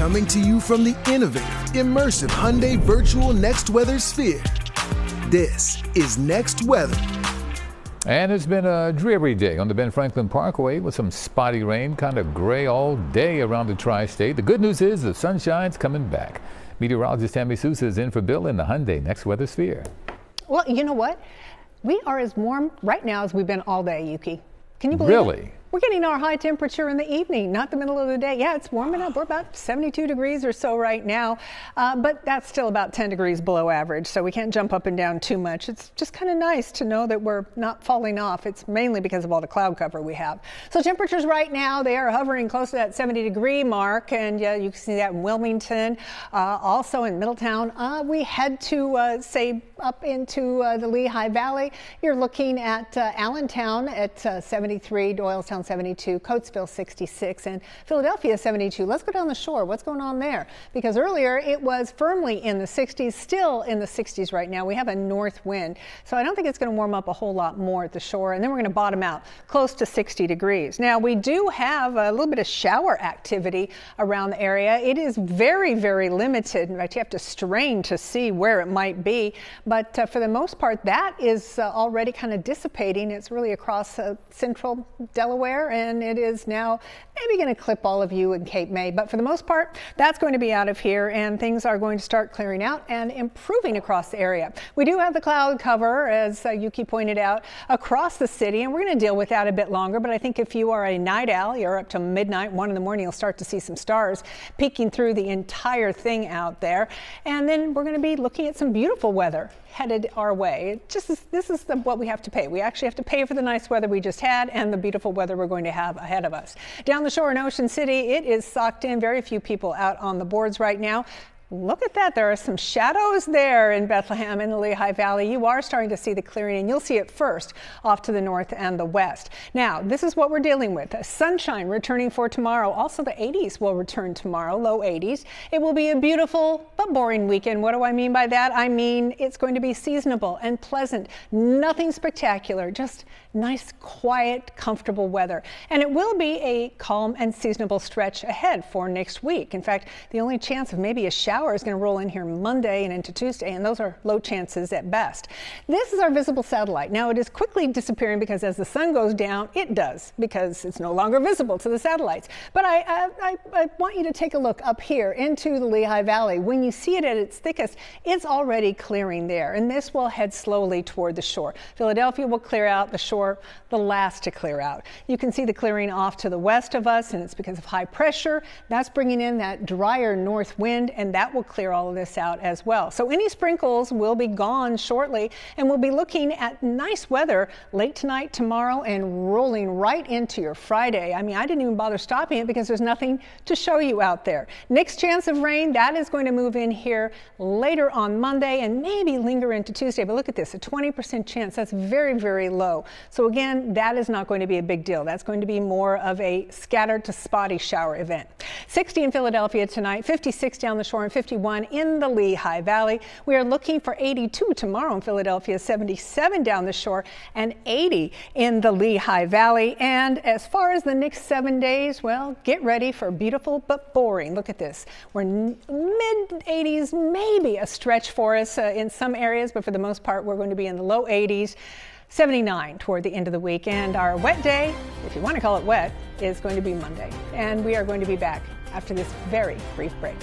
Coming to you from the innovative, immersive Hyundai Virtual Next Weather Sphere. This is Next Weather. And it's been a dreary day on the Ben Franklin Parkway with some spotty rain, kind of gray all day around the tri-state. The good news is the sunshine's coming back. Meteorologist Tammie Souza is in for Bill in the Hyundai Next Weather Sphere. Well, you know what? We are as warm right now as we've been all day, Yuki. Can you believe it? Really? We're getting our high temperature in the evening, not the middle of the day. Yeah, it's warming up. We're about 72 degrees or so right now, but that's still about 10 degrees below average, so we can't jump up and down too much. It's just kind of nice to know that we're not falling off. It's mainly because of all the cloud cover we have. So temperatures right now, they are hovering close to that 70-degree mark, and yeah, you can see that in Wilmington, also in Middletown. We head to, say, up into the Lehigh Valley. You're looking at Allentown at 73, Doylestown 72, Coatesville 66, and Philadelphia 72. Let's go down the shore. What's going on there? Because earlier it was firmly in the 60s, still in the 60s right now. We have a north wind, so I don't think it's going to warm up a whole lot more at the shore, and then we're going to bottom out close to 60 degrees. Now, we do have a little bit of shower activity around the area. It is very, very limited. In fact, you have to strain to see where it might be, but for the most part, that is already kind of dissipating. It's really across central Delaware, and it is now maybe going to clip all of you in Cape May, but for the most part, that's going to be out of here, and things are going to start clearing out and improving across the area. We do have the cloud cover, as Yuki pointed out, across the city, and we're going to deal with that a bit longer, but I think if you are a night owl, you're up to midnight, 1 in the morning, you'll start to see some stars peeking through the entire thing out there, and then we're going to be looking at some beautiful weather headed our way. This is what we have to pay. We actually have to pay for the nice weather we just had and the beautiful weather we're going to have ahead of us. Down the shore in Ocean City, it is socked in. Very few people out on the boards right now. Look at that. There are some shadows there in Bethlehem in the Lehigh Valley. You are starting to see the clearing, and you'll see it first off to the north and the west. Now, this is what we're dealing with. Sunshine returning for tomorrow. Also, the 80s will return tomorrow, low 80s. It will be a beautiful but boring weekend. What do I mean by that? I mean it's going to be seasonable and pleasant. Nothing spectacular, just nice, quiet, comfortable weather. And it will be a calm and seasonable stretch ahead for next week. In fact, the only chance of maybe a shower is going to roll in here Monday and into Tuesday, and those are low chances at best. This is our visible satellite. Now, it is quickly disappearing because as the sun goes down, it does, because it's no longer visible to the satellites. But I want you to take a look up here into the Lehigh Valley. When you see it at its thickest, it's already clearing there, and this will head slowly toward the shore. Philadelphia will clear out, the shore the last to clear out. You can see the clearing off to the west of us, and it's because of high pressure. That's bringing in that drier north wind, and that will clear all of this out as well. So any sprinkles will be gone shortly, and we'll be looking at nice weather late tonight, tomorrow, and rolling right into your Friday. I mean, I didn't even bother stopping it because there's nothing to show you out there. Next chance of rain, that is going to move in here later on Monday and maybe linger into Tuesday. But look at this, a 20% chance. That's very, very low. So again, that is not going to be a big deal. That's going to be more of a scattered to spotty shower event. 60 in Philadelphia tonight, 56 down the shore, and 51 in the Lehigh Valley. We are looking for 82 tomorrow in Philadelphia, 77 down the shore, and 80 in the Lehigh Valley. And as far as the next 7 days, well, get ready for beautiful but boring. Look at this. We're mid-80s, maybe a stretch for us in some areas, but for the most part, we're going to be in the low 80s. 79 toward the end of the week, and our wet day, if you want to call it wet, is going to be Monday. And we are going to be back after this very brief break.